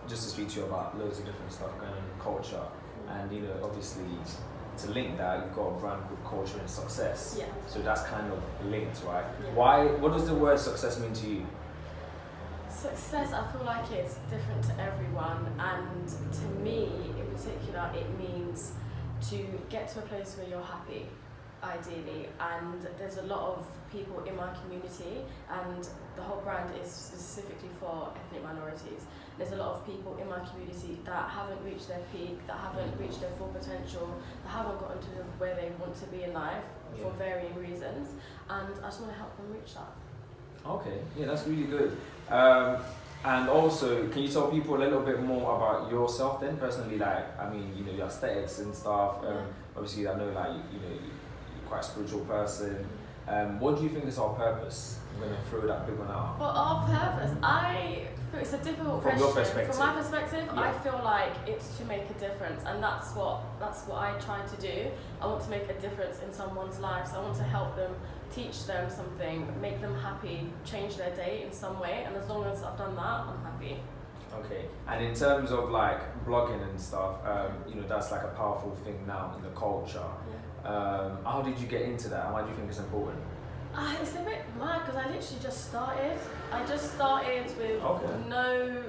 just to speak to you about loads of different stuff going on in culture, and obviously to link that, you've got a brand called Culture and Success. Yeah. So that's kind of linked, right? Yeah. What does the word success mean to you? Success, I feel like it's different to everyone, and to me in particular, it means to get to a place where you're happy, ideally. And there's a lot of people in my community, and the whole brand is specifically for ethnic minorities. There's a lot of people in my community that haven't reached their peak, that haven't reached their full potential, that haven't gotten to where they want to be in life for varying reasons, and I just want to help them reach that. Okay, yeah, that's really good. And also, can you tell people a little bit more about yourself then, personally? Like, I mean, your aesthetics and stuff. Obviously, I know, like, you're quite a spiritual person. What do you think is our purpose? I'm going to throw that big one out. For our purpose, it's a difficult question. From your perspective? From my perspective, I feel like it's to make a difference, and that's what I try to do. I want to make a difference in someone's life, so I want to help them, teach them something, make them happy, change their day in some way, and as long as I've done that, I'm happy. Okay, and in terms of like blogging and stuff, that's like a powerful thing now in the culture. How did you get into that, and why do you think it's important? It's a bit mad because I literally just started. I just started with no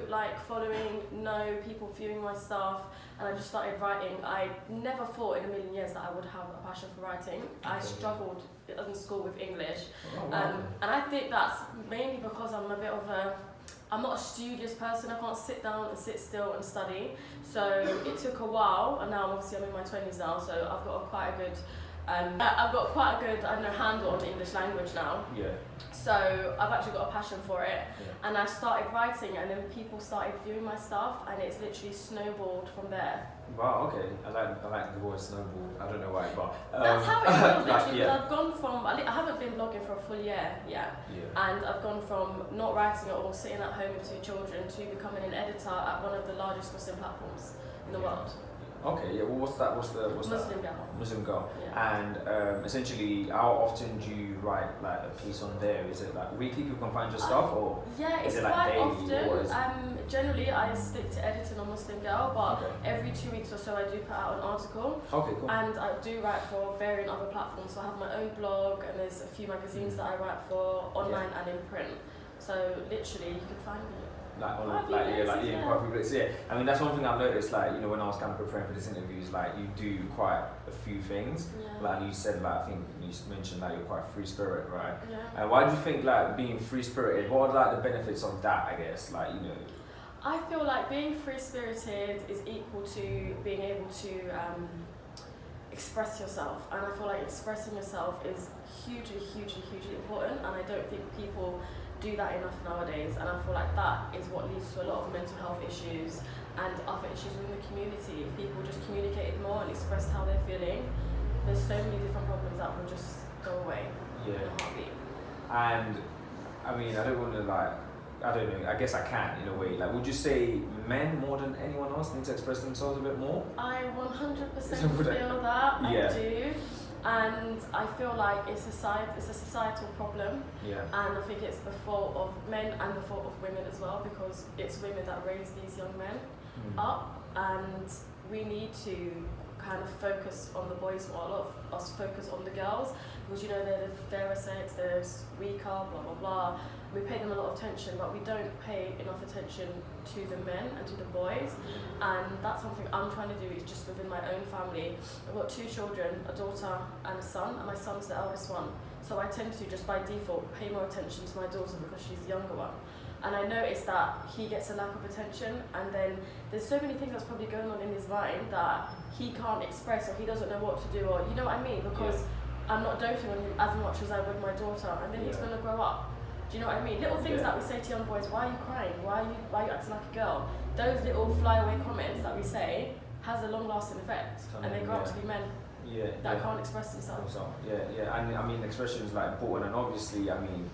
following, no people viewing my stuff, and I just started writing. I never thought in a million years that I would have a passion for writing. I struggled in school with English, and I think that's mainly because I'm not a studious person. I can't sit down and sit still and study. So it took a while, and now obviously I'm in my 20s now, so I've got quite a good handle on the English language now. Yeah. So I've actually got a passion for it, and I started writing, and then people started viewing my stuff, and it's literally snowballed from there. Wow. Okay. I like the word snowballed. I don't know why, but that's how it feels. Literally, I've gone from I haven't been blogging for a full year yet, and I've gone from not writing at all, sitting at home with 2 children, to becoming an editor at one of the largest Muslim platforms in the world. Okay, yeah. Well, what's that? Muslim Girl. Muslim Girl. Yeah. And essentially, how often do you write like a piece on there? Is it like weekly? People can find your stuff, or it's is it like quite daily? often. Generally, I stick to editing on Muslim Girl, but every 2 weeks or so, I do put out an article. Okay, cool. And I do write for varying other platforms. So I have my own blog, and there's a few magazines that I write for online and in print. So literally, you can find me. Quite a few places. Yeah, I mean that's one thing I've noticed. Like when I was kind of preparing for this interview, is like you do quite a few things. Yeah. Like you said, like I think you mentioned like you're quite free spirit, right? Yeah. And why do you think like being free spirited? What are like the benefits of that? I guess I feel like being free spirited is equal to being able to express yourself, and I feel like expressing yourself is hugely important, and I don't think people do that enough nowadays, and I feel like that is what leads to a lot of mental health issues and other issues within the community. If people just communicated more and expressed how they're feeling, there's so many different problems that will just go away in a heartbeat. And I mean, I don't want to I don't know, I guess I can in a way. Like, would you say men more than anyone else need to express themselves a bit more? I 100% feel that, I do. And I feel like it's a societal problem, and I think it's the fault of men and the fault of women as well, because it's women that raise these young men up, and we need to kind of focus on the boys more. A lot of us focus on the girls because they're the fairer sex, they're weaker, blah blah blah. We pay them a lot of attention, but we don't pay enough attention to the men and to the boys, and that's something I'm trying to do. Is just within my own family. I've got 2 children, a daughter and a son, and my son's the eldest one, so I tend to just by default pay more attention to my daughter because she's the younger one. And I noticed that he gets a lack of attention, and then there's so many things that's probably going on in his mind that he can't express, or he doesn't know what to do, or you know what I mean, because I'm not doting on him as much as I would my daughter, and then he's going to grow up. Do you know what I mean? Little things that we say to young boys: why are you crying? Why are you acting like a girl? Those little flyaway comments that we say has a long-lasting effect, and they grow up to be men that can't express themselves. And I mean, expression is like important, and obviously, I mean,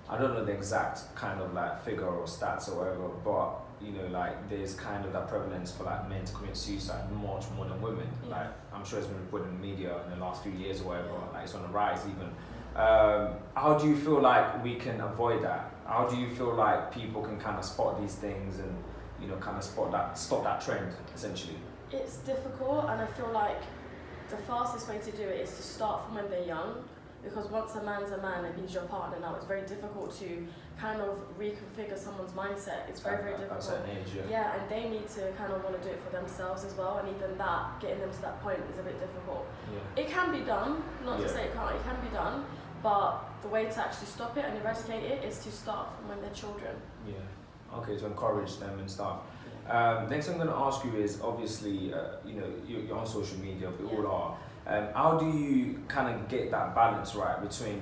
I don't know the exact kind of like figure or stats or whatever, but there's kind of that prevalence for like men to commit suicide much more than women. Like I'm sure it's been reported in the media in the last few years or whatever. Like it's on the rise even. How do you feel like we can avoid that? How do you feel like people can kind of spot these things and kind of stop that trend essentially? It's difficult, and I feel like the fastest way to do it is to start from when they're young, because once a man's a man and he's your partner now, it's very difficult to kind of reconfigure someone's mindset. It's very, very difficult. At a certain age, yeah, and they need to kind of want to do it for themselves as well, and even that, getting them to that point is a bit difficult. It can be done, not to say it can't, it can be done, but the way to actually stop it and eradicate it is to start from when they're children. Okay, to encourage them and stuff. Next thing I'm going to ask you is, obviously, you're on social media, we all are. How do you kind of get that balance right between,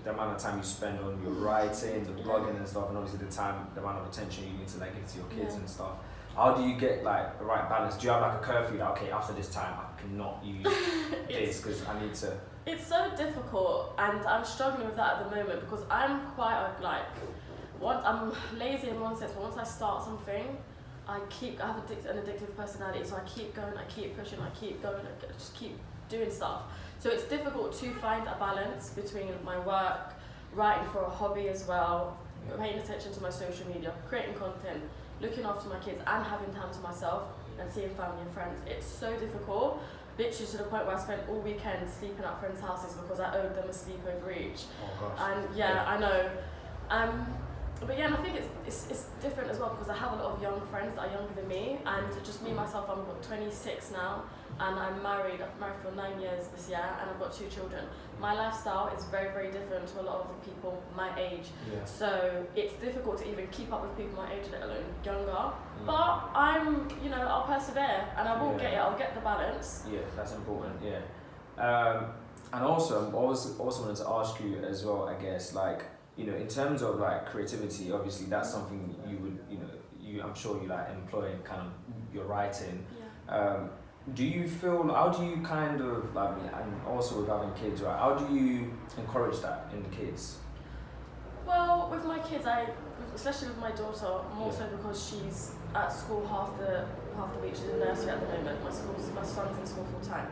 the amount of time you spend on your writing, the blogging and stuff, and obviously the amount of attention you need to give to your kids and stuff? How do you get the right balance? Do you have a curfew that, okay, after this time I cannot use this because I need to? It's so difficult, and I'm struggling with that at the moment because I'm quite I'm lazy in one sense, but once I start something, I have an addictive personality, so I keep going, I keep pushing, I keep going, I just keep doing stuff. So it's difficult to find a balance between my work, writing for a hobby as well, paying attention to my social media, creating content, looking after my kids, and having time to myself and seeing family and friends. It's so difficult, literally to the point where I spent all weekend sleeping at friends' houses because I owed them a sleepover each. Oh gosh. And I know. But and I think it's different as well because I have a lot of young friends that are younger than me, and just me myself, I'm 26 now, and I'm married. I've been married for 9 years this year, and I've got 2 children. My lifestyle is very, very different to a lot of the people my age. So it's difficult to even keep up with people my age, let alone younger. But I'll persevere, and I will get it. I'll get the balance. Yeah, that's important. And also, I also wanted to ask you as well, I guess, in terms of creativity, obviously that's something you would, I'm sure you employ in kind of your writing. Do you feel, how do you kind of, and also with having kids, right, how do you encourage that in the kids? Well, with my kids, especially with my daughter, more so because she's at school half the week, she's in nursery at the moment. My son's in school full time.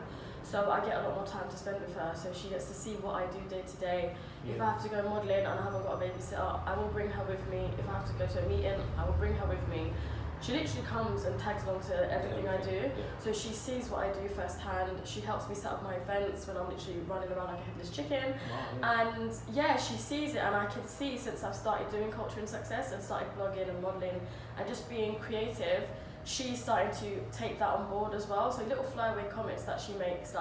So I get a lot more time to spend with her, so she gets to see what I do day to day. If I have to go modelling and I haven't got a babysitter, I will bring her with me. If I have to go to a meeting, I will bring her with me. She literally comes and tags along to everything I do. So she sees what I do firsthand. She helps me set up my events when I'm literally running around like a headless chicken. And she sees it, and I can see since I've started doing Culture and Success and started blogging and modelling and just being creative, she's starting to take that on board as well. So little flyaway comments that she makes,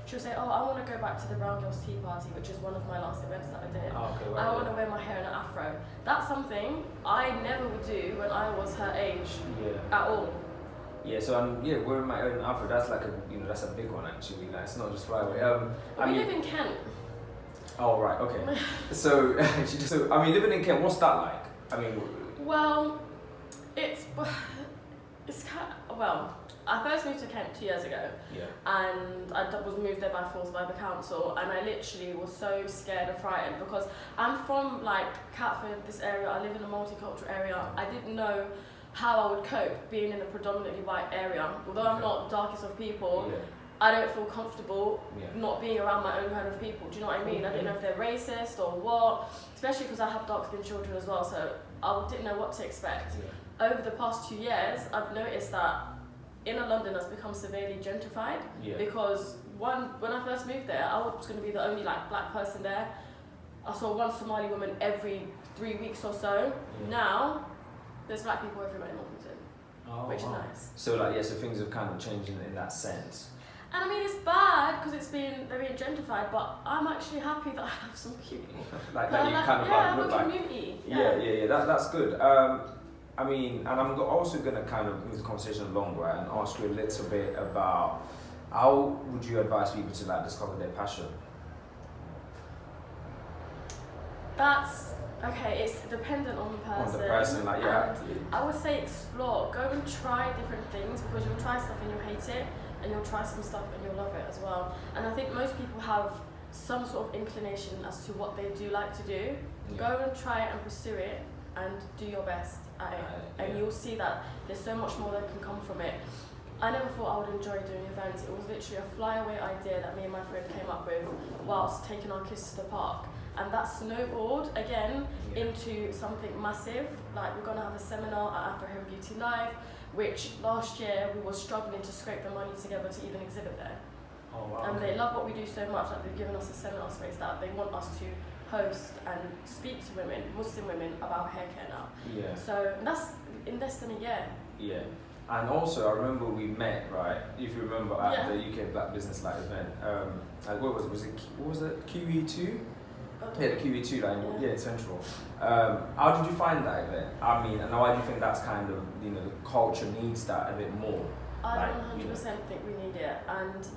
she'll say, oh, I want to go back to the Brown Girls Tea Party, which is one of my last events that I did. I want to wear my hair in an afro. That's something I never would do when I was her age at all. So wearing my own afro, that's that's a big one actually. It's not just flyaway. We live in Kent. Oh right, okay. So living in Kent, what's that like? Well, I first moved to Kent 2 years ago, and I was moved there by force by the council, and I literally was so scared and frightened because I'm from Catford, this area. I live in a multicultural area. I didn't know how I would cope being in a predominantly white area. Although I'm not the darkest of people, I don't feel comfortable not being around my own kind of people. Do you know what I mean? I didn't know if they're racist or what, especially because I have dark-skinned children as well, so I didn't know what to expect. Over the past 2 years, I've noticed that inner London has become severely gentrified because when I first moved there, I was going to be the only black person there. I saw one Somali woman every 3 weeks or so. Now, there's black people everywhere in London, which is nice. So so things have kind of changed in that sense. And it's bad because they're being gentrified, but I'm actually happy that I have some people. That you kind of look like community. That's good. And I'm also going to kind of move the conversation along, right, and ask you a little bit about how would you advise people to discover their passion? That's okay. It's dependent on the person. I would say explore. Go and try different things because you'll try stuff and you'll hate it, and you'll try some stuff and you'll love it as well. And I think most people have some sort of inclination as to what they do like to do. Go and try it and pursue it, and do your best at it, and you'll see that there's so much more that can come from it. I never thought I would enjoy doing events. It was literally a flyaway idea that me and my friend came up with whilst taking our kids to the park, and that snowballed again into something massive. Like, we're going to have a seminar at Afro Home Beauty Live, which last year we were struggling to scrape the money together to even exhibit there. Oh, wow. And they love what we do so much that they've given us a seminar space that they want us to host and speak to women, Muslim women, about hair care now. Yeah. So that's in less than a year. Yeah. And also, I remember we met, right? If you remember, at the UK Black Business Light event. What was it? What was it? QE2? Yeah, the QE2 line. Yeah, Central. How did you find that event? I mean, and why do you think that's kind of, you know, the culture needs that a bit more? I 100% think we need it, and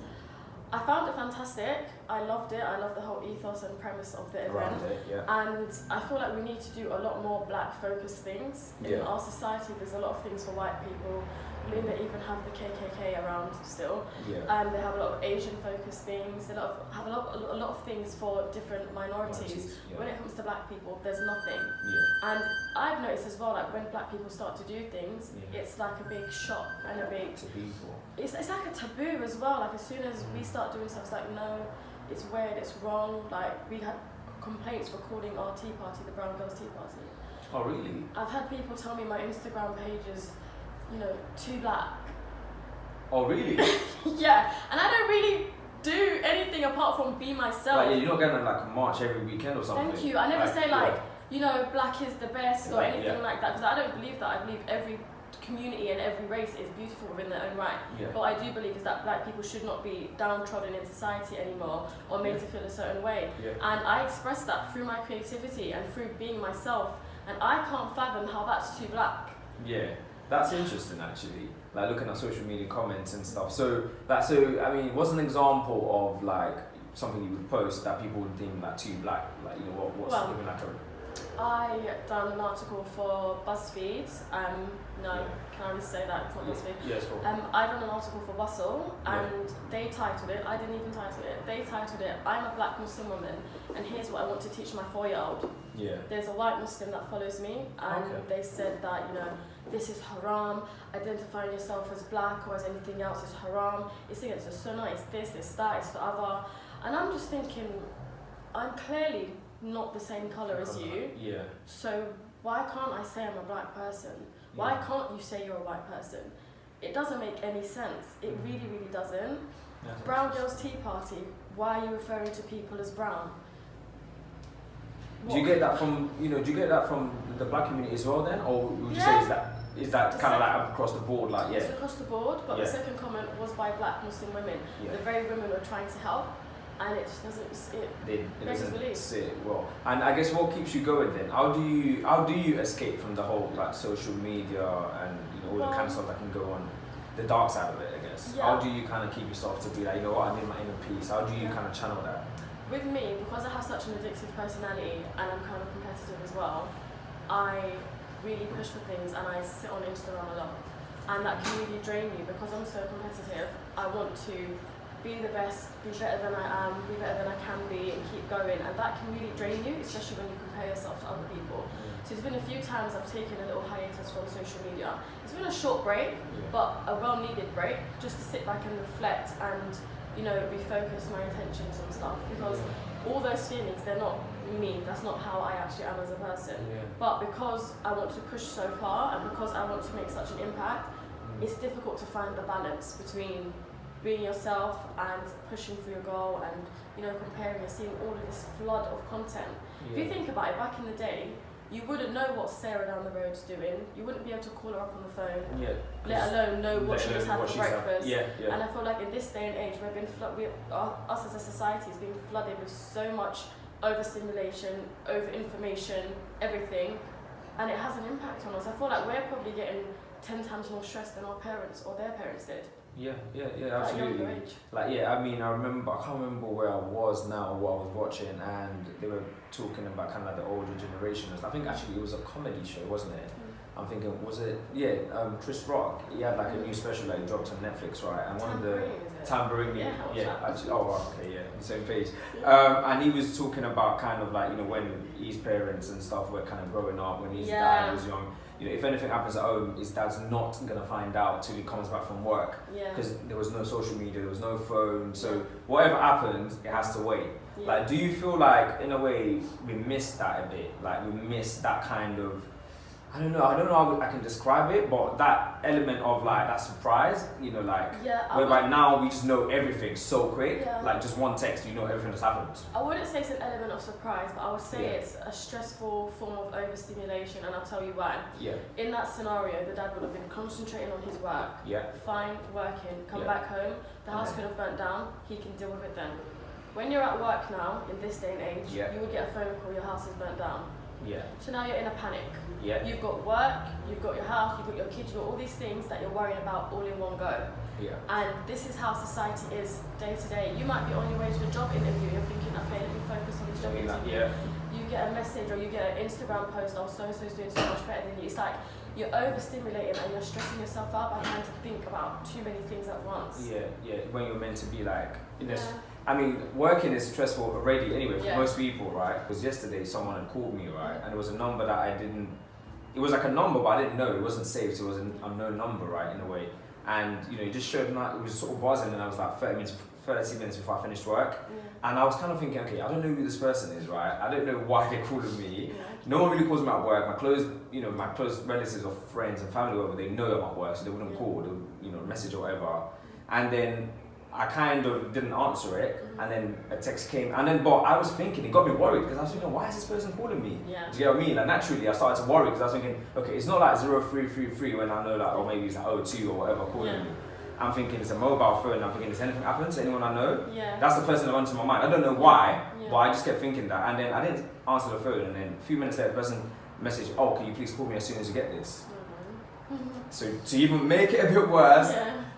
I found it fantastic. I loved it. I love the whole ethos and premise of the event. And I feel like we need to do a lot more black focused things. In our society, there's a lot of things for white people. I mean, they even have the KKK around still. They have a lot of Asian focused things. They have a lot of things for different minorities. When it comes to black people, there's nothing. And I've noticed as well, like when black people start to do things, it's like a big shock and a big... It's like a taboo as well. Like, as soon as we start doing stuff, it's like, no, it's weird, it's wrong. Like, we had complaints for calling our tea party the Brown Girls Tea Party. Oh, really? I've had people tell me my Instagram page is, you know, too black. Oh, really? Yeah, and I don't really do anything apart from be myself. Like, you're not going to like a march every weekend or something. Thank you. I never say you know, black is the best or anything like that, because I don't believe that. I believe every community and every race is beautiful within their own right. But I do believe is that black people should not be downtrodden in society anymore or made to feel a certain way. And I express that through my creativity and through being myself, and I can't fathom how that's too black. Yeah, that's interesting actually. Like looking at social media comments and stuff. So I mean, what's an example of like something you would post that people would deem like too black? Like, you know, what's even like a... I done an article for BuzzFeed. Can I really say that? It's not BuzzFeed. Yeah, it's cool. I done an article for Bustle, and they titled it. I didn't even title it. They titled it, "I'm a Black Muslim woman, and here's what I want to teach my 4-year-old." There's a white Muslim that follows me, and they said that, you know, this is haram. Identifying yourself as black or as anything else is haram. It's against the sunnah. It's this. It's that. It's the other. And I'm just thinking, I'm clearly not the same colour as you. So why can't I say I'm a black person? Why can't you say you're a white person? It doesn't make any sense. It really, really doesn't. Brown Girls Tea Party. Why are you referring to people as brown? Do you get that from the black community as well then, or would you say is that kind of like across the board? Like it's across the board, but the second comment was by black Muslim women. The very women were trying to help. And it just doesn't sit well. And I guess what keeps you going then? How do you escape from the whole like social media and, you know, all the kind of stuff that can go on, the dark side of it, I guess? How do you kind of keep yourself to be like, you know what, I need my inner peace? How do you kind of channel that? With me, because I have such an addictive personality and I'm kind of competitive as well, I really push for things and I sit on Instagram a lot, and that can really drain me because I'm so competitive. I want to be the best, be better than I am, be better than I can be, and keep going. And that can really drain you, especially when you compare yourself to other people. So there's been a few times I've taken a little hiatus from social media. It's been a short break, but a well-needed break, just to sit back and reflect and, you know, refocus my attentions on stuff. Because all those feelings, they're not me, that's not how I actually am as a person. But because I want to push so far and because I want to make such an impact, it's difficult to find the balance between being yourself and pushing for your goal and, you know, comparing and seeing all of this flood of content. If you think about it, back in the day, you wouldn't know what Sarah down the road's doing. You wouldn't be able to call her up on the phone, let alone know what she just had for breakfast. And I feel like in this day and age, us as a society is being flooded with so much overstimulation, over-information, everything, and it has an impact on us. I feel like we're probably getting 10 times more stressed than our parents or their parents did. Yeah, absolutely. I mean, I can't remember where I was now, what I was watching, and they were talking about kind of like the older generations. I think actually it was a comedy show, wasn't it? I'm thinking, was it? Chris Rock. He had like a new special that dropped on Netflix, right? And one of the Tambourine, same page. And he was talking about kind of like, you know, when his parents and stuff were kind of growing up, when his dad was young. You know, if anything happens at home, his dad's not gonna find out till he comes back from work, because there was no social media, there was no phone. So whatever happens, it has to wait. Yeah. Like, do you feel like, in a way, we missed that a bit? Like, we missed that kind of, I don't know how I can describe it, but that element of like that surprise, you know, like whereby now we just know everything so quick, like just one text, you know everything that's happened. I wouldn't say it's an element of surprise, but I would say it's a stressful form of overstimulation, and I'll tell you why. Yeah. In that scenario, the dad would have been concentrating on his work, fine, working, come back home, the house could have burnt down, he can deal with it then. When you're at work now, in this day and age, you would get a phone call, your house is burnt down. Yeah. So now you're in a panic. Yeah. You've got work, you've got your house, you've got your kids, you've got all these things that you're worrying about all in one go. Yeah. And this is how society is day to day. You might be on your way to a job interview, you're thinking, okay, let me focus on this job interview. You get a message or you get an Instagram post, oh, so-and-so's doing so much better than you. It's like you're overstimulating and you're stressing yourself out by trying to think about too many things at once. Yeah, when you're meant to be like, in this. I mean, working is stressful already anyway for most people, right? Because yesterday someone had called me, right? And it was a number that I didn't, it was like a number, but I didn't know, it wasn't saved, so it was an unknown number, right, in a way. And, you know, it just showed, it was sort of buzzing, and I was like 30 minutes before I finished work. And I was kind of thinking, okay, I don't know who this person is, right? I don't know why they're calling me. No one really calls me at work. My close relatives or friends and family, whatever, they know I'm at work, so they wouldn't call, they would, you know, message or whatever. And then I kind of didn't answer it, and then a text came, but I was thinking, it got me worried, because I was thinking, why is this person calling me? Do you get what I mean? And naturally, I started to worry, because I was thinking, okay, it's not like 0333 when I know, like, or maybe it's like 02 or whatever calling me. I'm thinking it's a mobile phone, I'm thinking, has anything happened to anyone I know? That's the first thing that went to my mind. I don't know why, but I just kept thinking that, and then I didn't answer the phone, and then a few minutes later, the person messaged, oh, can you please call me as soon as you get this? So to even make it a bit worse,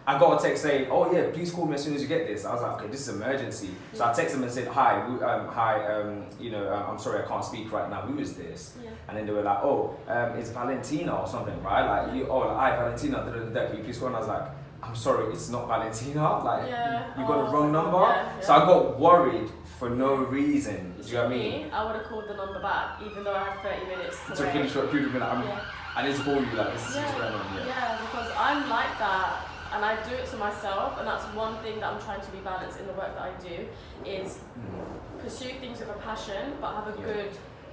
I got a text saying, oh yeah, please call me as soon as you get this. I was like, okay, this is an emergency. So I texted them and said, hi, I'm sorry, I can't speak right now. Who is this? And then they were like, oh, it's Valentina or something, right? Like, hi, Valentina, can you please call? And I was like, I'm sorry, it's not Valentina. Like, you got the wrong number. So I got worried for no reason. Do you know what I mean? I would have called the number back, even though I had 30 minutes to finish what people have been like, I need to call you, like, this is what's going on. Yeah, because I'm like that. And I do it to myself, and that's one thing that I'm trying to be balanced in the work that I do, is pursue things with a passion, but have a good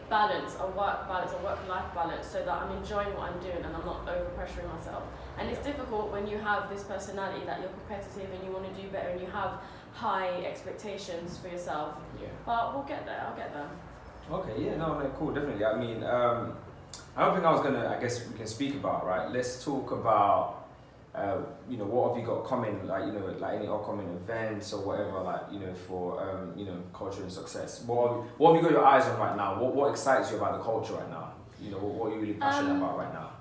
balance, a work-life balance, so that I'm enjoying what I'm doing and I'm not over-pressuring myself. And it's difficult when you have this personality that you're competitive and you want to do better and you have high expectations for yourself. But we'll get there, I'll get there. Okay, no, cool, definitely. I mean, I don't think I was gonna, I guess we can speak about, right? Let's talk about what have you got coming, like, like any upcoming events or whatever, like, for, culture and success. What have you got your eyes on right now? What excites you about the culture right now? What are you really passionate about right now?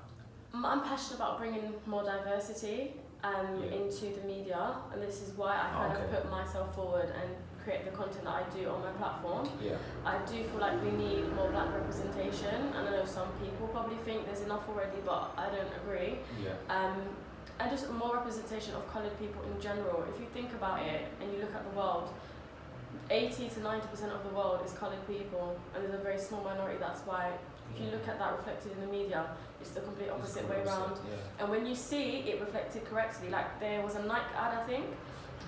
I'm passionate about bringing more diversity into the media, and this is why I kind of put myself forward and create the content that I do on my platform. I do feel like we need more black representation, and I know some people probably think there's enough already, but I don't agree. And just more representation of coloured people in general. If you think about it and you look at the world, 80 to 90% of the world is coloured people, and there's a very small minority. That's why if you look at that reflected in the media, it's the complete opposite way around. And when you see it reflected correctly, like there was a Nike ad, I think,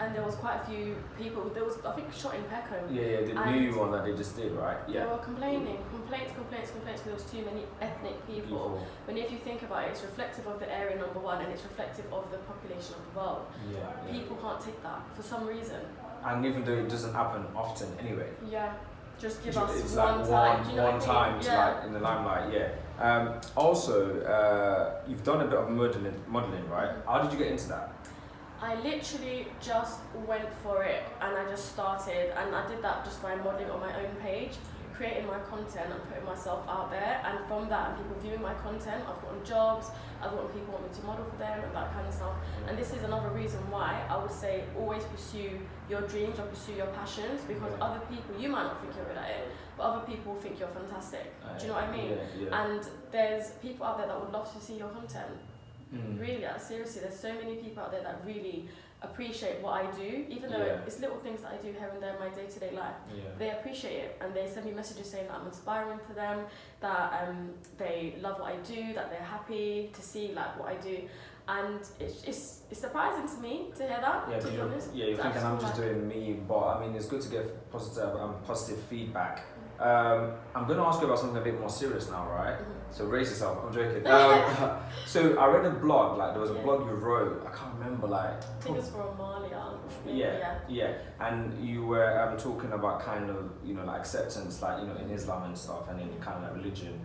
and there was quite a few people, there was, I think, shot in Peckham. The new one that they just did, right? They were complaining, complaints, because there was too many ethnic people. When if you think about it, it's reflective of the area, number one, and it's reflective of the population of the world. People can't take that for some reason. And even though it doesn't happen often anyway. Just give us it's one like time. Do you know one what time I mean? to like in the limelight, Also, you've done a bit of modelling, right? How did you get into that? I literally just went for it, and I just started, and I did that just by modelling on my own page, creating my content and putting myself out there, and from that, and people viewing my content, I've gotten jobs, I've gotten people want me to model for them and that kind of stuff. And this is another reason why I would say always pursue your dreams or pursue your passions, because other people, you might not think you're good at it, but other people think you're fantastic. Do you know what I mean? And there's people out there that would love to see your content. Really, seriously, there's so many people out there that really appreciate what I do, even though it's little things that I do here and there in my day-to-day life. They appreciate it, and they send me messages saying that I'm inspiring to them, that they love what I do, that they're happy to see like what I do. And it's surprising to me to hear that. Yeah, to be honest. You're thinking I'm just doing me, but I mean, it's good to get positive feedback. I'm going to ask you about something a bit more serious now, right? So raise yourself. I'm joking. So I read a blog. Like there was a blog you wrote. I can't remember. Like I think it's from Mali. Yeah. And you were talking about kind of like acceptance, like in Islam and stuff, and in kind of like religion.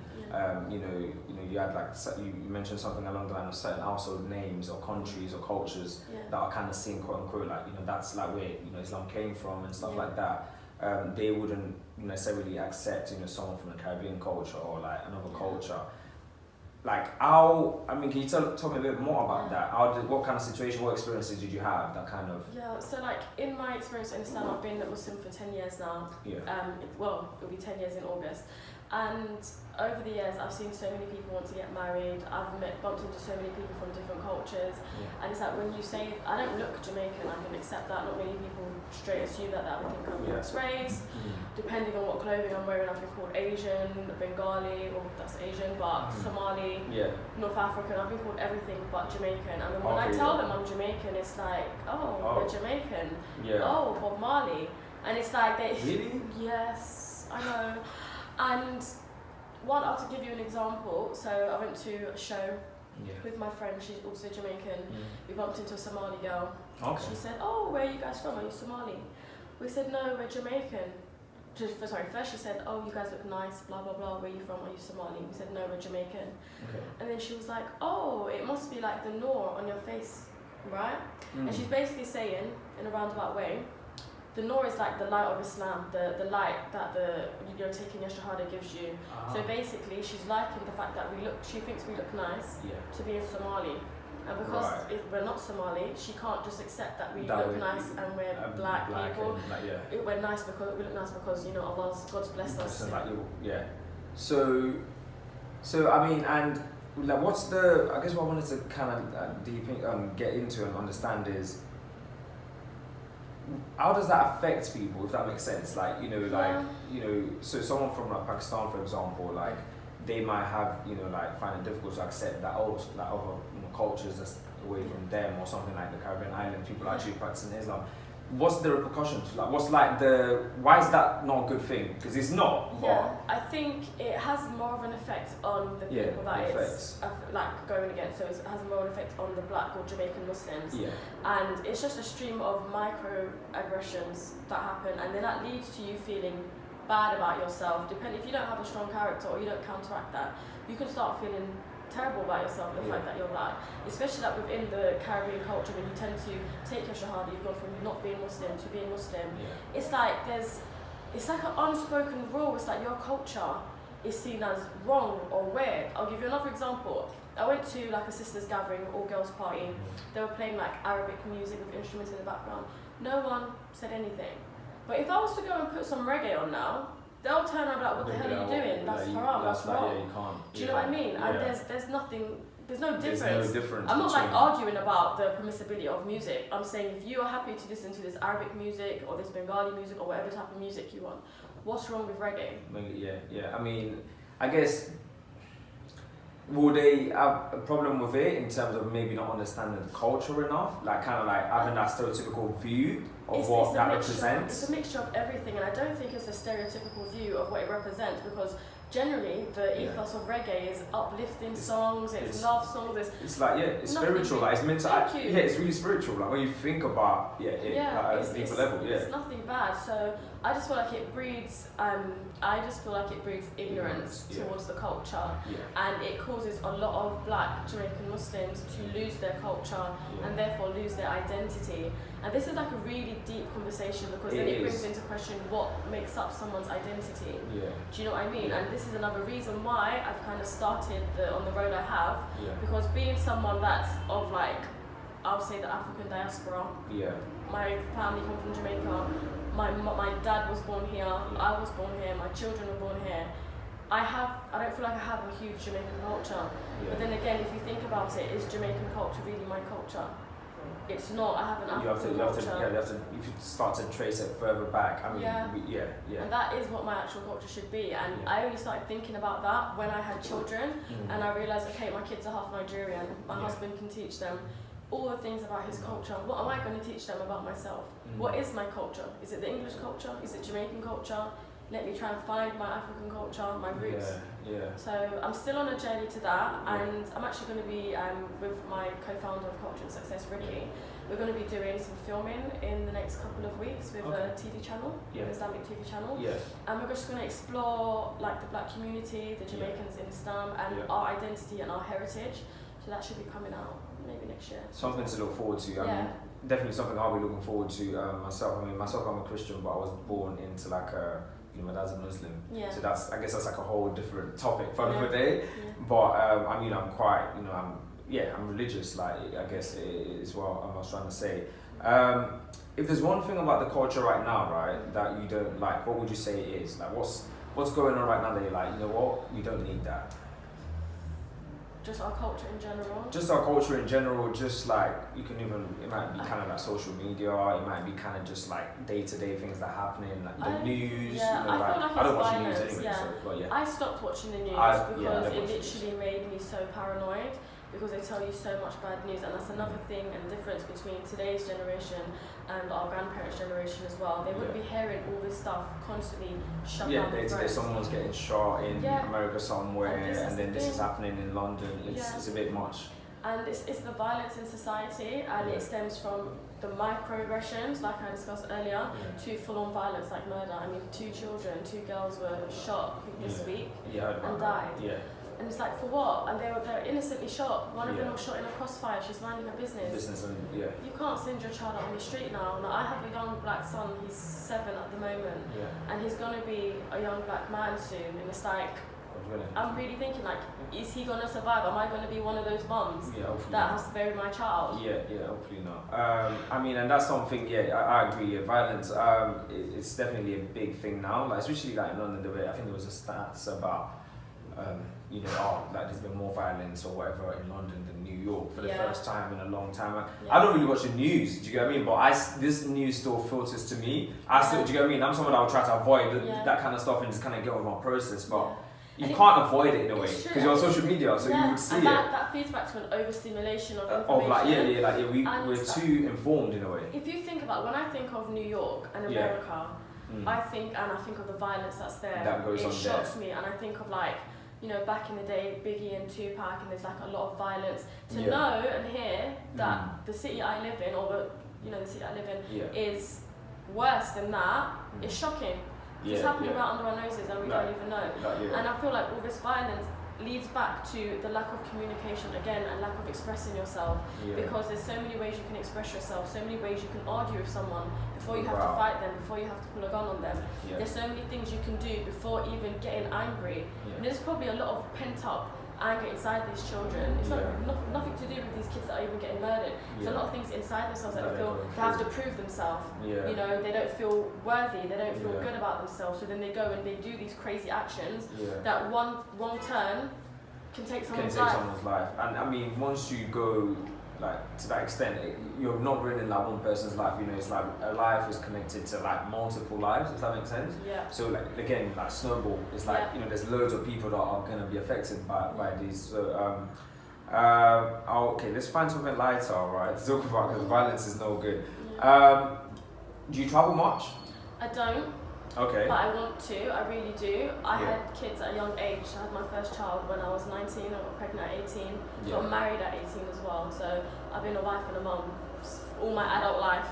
You had like you mentioned something along the line of certain household names or countries or cultures that are kind of seen quote unquote like that's like where Islam came from and stuff like that. They wouldn't necessarily accept someone from a Caribbean culture or like another culture. Like how, I mean, can you tell me a bit more about that? What kind of situation, what experiences did you have that kind of? Yeah, so like in my experience in Islam, I've been a Muslim for 10 years now. Yeah. It'll be 10 years in August. And over the years, I've seen so many people want to get married. I've bumped into so many people from different cultures. And it's like when you say, I don't look Jamaican, I can accept that. Not many people straight assume that I think I'm mixed race. Depending on what clothing I'm wearing, I've been called Asian, Bengali, or that's Asian, but Somali, North African. I've been called everything but Jamaican. And then when I tell them I'm Jamaican, it's like, you're Jamaican. Oh, Bob Marley. And it's like they... Really? Yes, I know. And I'll to give you an example. So I went to a show with my friend, she's also Jamaican. We bumped into a Somali girl. Okay. She said, where are you guys from? Are you Somali? We said, no, we're Jamaican. First she said, you guys look nice, blah, blah, blah. Where are you from? Are you Somali? We said, no, we're Jamaican. Okay. And then she was like, it must be like the Noor on your face, right? And she's basically saying, in a roundabout way, the Noor is like the light of Islam, the light that you're taking your Shahada gives you. So basically, she's liking the fact that she thinks we look nice to be in Somali. And because we're not Somali, she can't just accept that we look nice and we're black people. We're nice because we look nice because God's blessed us. So I mean, and like, what's I guess what I wanted to kind of get into and understand is, how does that affect people, if that makes sense? Like, so someone from like Pakistan, for example, like they might have, like find it difficult to accept that like other cultures that's away from them, or something like the Caribbean islands, people actually practicing Islam. What's the repercussions? Like, why is that not a good thing? Because it's not. I think it has more of an effect on the people that it's like going against. So it has more of an effect on the black or Jamaican Muslims. And it's just a stream of microaggressions that happen, and then that leads to you feeling bad about yourself. If you don't have a strong character or you don't counteract that, you can start feeling terrible about yourself, the fact that you're black, especially like within the Caribbean culture, when you tend to take your Shahada, you've gone from not being Muslim to being Muslim. It's like it's like an unspoken rule. It's like your culture is seen as wrong or weird. I'll give you another example. I went to like a sisters gathering, all girls party. They were playing like Arabic music with instruments in the background. No one said anything. But if I was to go and put some reggae on now, they'll turn around like, what the hell are you doing? That's haram, that's wrong. You can't. Do you know what I mean? And there's no difference. There's no difference. I'm not like arguing about the permissibility of music. I'm saying if you are happy to listen to this Arabic music or this Bengali music or whatever type of music you want, what's wrong with reggae? I mean, I guess, will they have a problem with it in terms of maybe not understanding the culture enough? Like kind of like having that stereotypical view of what that represents? It's a mixture of everything, and I don't think it's a stereotypical view of what it represents, because generally the ethos of reggae is uplifting songs, it's love songs, it's like it's spiritual, like it's meant to it's really spiritual, like when you think about like at a deeper level. It's nothing bad. So I just feel like it breeds ignorance towards the culture, and it causes a lot of black Jamaican Muslims to lose their culture and therefore lose their identity. And this is like a really deep conversation, because then it brings into question what makes up someone's identity. Do you know what I mean? And this is another reason why I've kind of started on the road I have, because being someone that's of like, I'll say the African diaspora, my family come from Jamaica, my dad was born here, I was born here, my children were born here. I don't feel like I have a huge Jamaican culture. But then again, if you think about it, is Jamaican culture really my culture? it's not. I have an African culture. You should start to trace it further back. I mean, yeah. And that is what my actual culture should be. And I only started thinking about that when I had children, and I realised, okay, my kids are half Nigerian. My husband can teach them all the things about his culture. What am I going to teach them about myself? What is my culture? Is it the English culture? Is it Jamaican culture? Let me try and find my African culture, my roots. So I'm still on a journey to that, and I'm actually going to be with my co-founder of Culture and Success, Ricky. We're going to be doing some filming in the next couple of weeks with a TV channel, an Islamic TV channel. And we're just going to explore like the black community, the Jamaicans in Islam, and our identity and our heritage. So that should be coming out maybe next year. Something to look forward to. I mean, definitely something I'll be looking forward to myself. I mean, I'm a Christian, but I was born into like a, my dad's a Muslim. So I guess that's like a whole different topic for another day. But I mean, I'm quite, I'm religious, like, I guess is what I was trying to say. If there's one thing about the culture right now, right, that you don't like, what would you say it is? Like, what's going on right now that you're like, you know what, we don't need that? Just our culture in general? Just our culture in general, just like, it might be kind of like social media, it might be kind of just like day-to-day things that are happening, like the news. I feel like it's I don't watch violence, the news anyway, but I stopped watching the news because it literally made me so paranoid, because they tell you so much bad news, and that's another thing and difference between today's generation and our grandparents' generation as well. They wouldn't be hearing all this stuff constantly shoved down their throats. Someone's getting shot in America somewhere, and then this is happening in London. It's a bit much. And it's the violence in society, and it stems from the microaggressions, like I discussed earlier, to full-on violence like murder. I mean, 2 girls were shot this week and died. And it's like, for what? And they were innocently shot. One of them was shot in a crossfire. She's minding her business. You can't send your child out on the street now. Now, I have a young black son. He's 7 at the moment, and he's gonna be a young black man soon. And it's like, I'm really thinking, like, is he gonna survive? Am I gonna be one of those mums that has to bury my child? Hopefully not. I mean, and that's something. I agree. Violence. It's definitely a big thing now. Like, especially like in London, I think there was a stats about. Like there's been more violence or whatever in London than New York for the first time in a long time. I don't really watch the news, do you get what I mean? But this news still filters to me. Do you get what I mean? I'm someone that will try to avoid that kind of stuff and just kind of get over my process, but you can't avoid it in a way because you're on social media, so you would see and that feeds back to an overstimulation of information. We're too informed in a way. If you think about, when I think of New York and America, I think of the violence that's there. It shocks me, and I think of like, back in the day, Biggie and Tupac, and there's like a lot of violence. To know and hear that the city I live in, or the city I live in, is worse than that, is shocking. It's happening right under our noses, and we don't even know. And I feel like all this violence leads back to the lack of communication again, and lack of expressing yourself, because there's so many ways you can express yourself, so many ways you can argue with someone before you have to fight them, before you have to pull a gun on them. There's so many things you can do before even getting angry. And there's probably a lot of pent-up anger inside these children. It's nothing to do with these kids that are even getting murdered. There's a lot of things inside themselves that they feel they have to prove themselves. They don't feel worthy, they don't feel good about themselves, so then they go and they do these crazy actions that one wrong turn can take someone's life. And I mean, once you go like to that extent, you're not ruining like one person's life. It's like a life is connected to like multiple lives. Does that make sense? So like again, like snowball, it's like there's loads of people that are gonna be affected by these. So okay, let's find something lighter, right? To talk about, because violence is no good. Do you travel much? I don't. Okay. But I want to, I really do. I had kids at a young age. I had my first child when I was 19, I got pregnant at 18, got married at 18 as well. So I've been a wife and a mum all my adult life.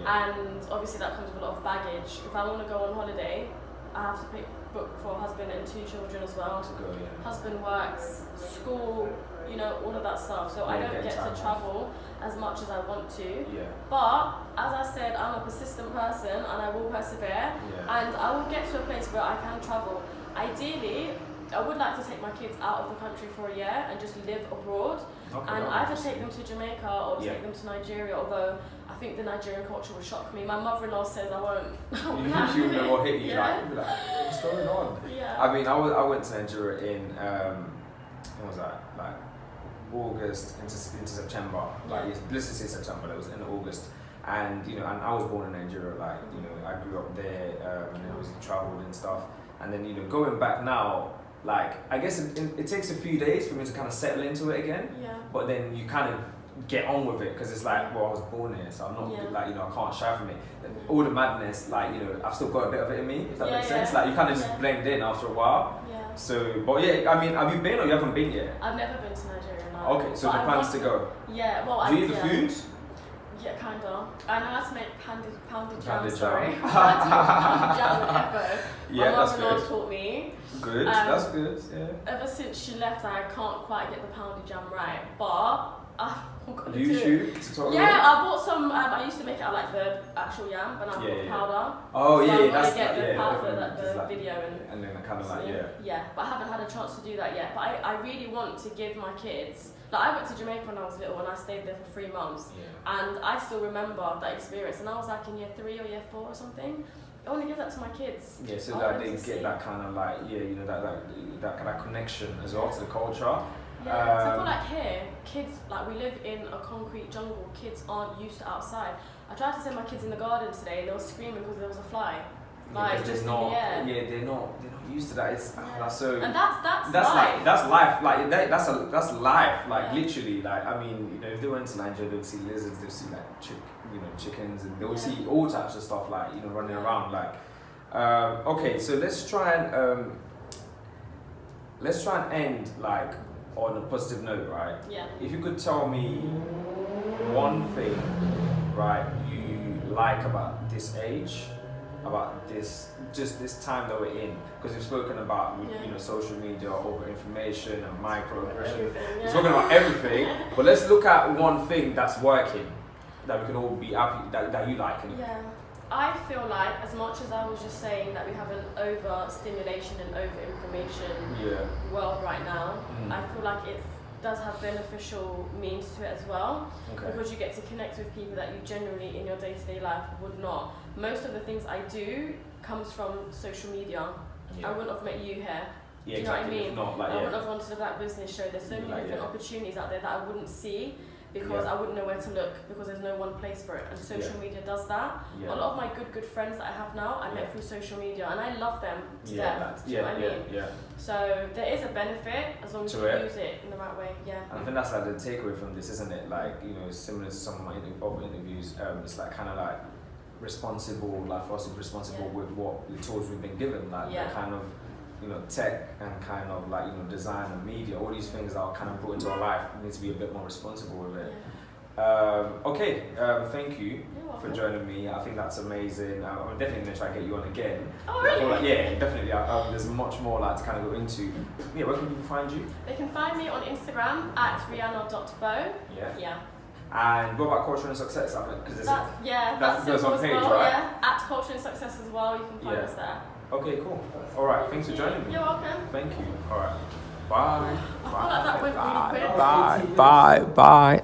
And obviously that comes with a lot of baggage. If I want to go on holiday, I have to book for a husband and 2 children as well. Husband works, school, all of that stuff. So I don't get to travel as much as I want to. But as I said, I'm a persistent person, and I will persevere, and I will get to a place where I can travel. Ideally, I would like to take my kids out of the country for a year and just live abroad, and either take them to Jamaica or take them to Nigeria, although I think the Nigerian culture would shock me. My mother-in-law says I won't. You would never hit you, like, what's going on? I mean, I went to Nigeria in, when was that? Like August into September. Like let's just say September. It was in August, and and I was born in Nigeria. Like I grew up there, and then obviously traveled and stuff. And then going back now, like I guess it takes a few days for me to kind of settle into it again. Yeah. But then you kind of get on with it because it's like, well, I was born here, so I'm not like I can't shy from it. All the madness, like I've still got a bit of it in me, if that makes sense. Like you kind of just blend in after a while. Yeah. So, but yeah, I mean, have you been or you haven't been yet? I've never been to Nigeria. No. Okay, so the plans to go. Yeah, well, do you eat the food? Yeah, kinda. I know how to make pounded jam. Pounded Sorry, jam. pounded jam ever. Yeah, my that's mother-in-law good. taught me. Good, that's good. Yeah. Ever since she left, I can't quite get the pounded jam right, but do you shoot tutorial? Yeah, I bought some. I used to make it out like the actual yam, but now I've got powder. Oh so yeah, that's get the powder, the video and then kind of like Yeah, but I haven't had a chance to do that yet. But I really want to give my kids. Like I went to Jamaica when I was little, and I stayed there for 3 months, and I still remember that experience. And I was like in year 3 or year 4 or something. I want to give that to my kids. Yeah, so that they get that kind of like that kind of connection as well to the culture. Yeah, so I feel like here, kids, like we live in a concrete jungle, kids aren't used to outside. I tried to send my kids in the garden today and they were screaming because there was a fly. Like just in the air. Yeah, they're not used to that. It's that's so. And that's life. Like that's life. Like that's life. Like literally. Like I mean, if they went to Nigeria, they would see lizards. They would see like chickens, and they would see all types of stuff like running around. Like, okay, so let's try and end like on a positive note, right? Yeah. If you could tell me one thing, right, you like about this age, about this time that we're in, because we've spoken about social media, over information and microaggressions. We've spoken about everything, but let's look at one thing that's working, that we can all be happy that you like. Yeah. I feel like, as much as I was just saying that we have an over-stimulation and over-information world right now, I feel like it does have beneficial means to it as well, because you get to connect with people that you generally in your day-to-day life would not. Most of the things I do comes from social media. I wouldn't have met you here. Do you know what I mean? Not, like, I wouldn't have gone to the Black Business Show. There's so many different opportunities out there that I wouldn't see, because I wouldn't know where to look, because there's no one place for it, and social media does that. A lot of my good friends that I have now, I met through social media, and I love them to death. Do you know what I mean? So there is a benefit as long as you use it in the right way. And I think that's like the takeaway from this, isn't it? Like similar to some of my other interviews, it's like kind of like responsible, like for us to be responsible with what the tools we've been given, like the kind of tech and kind of like design and media, all these things are kind of brought into our life. We need to be a bit more responsible with it. Thank you for joining me. I think that's amazing. I'm definitely going to try to get you on again. Oh really? Like, definitely. There's much more like to kind of go into. Where can people find you? They can find me on Instagram at Rhianna.Beau. And what about Culture and Success? Because that's on page, well, right? At Culture and Success as well. You can find us there. Okay, cool. All right, thanks for joining me. You're welcome. Thank you. All right. Bye. I feel like that went really quick. Bye.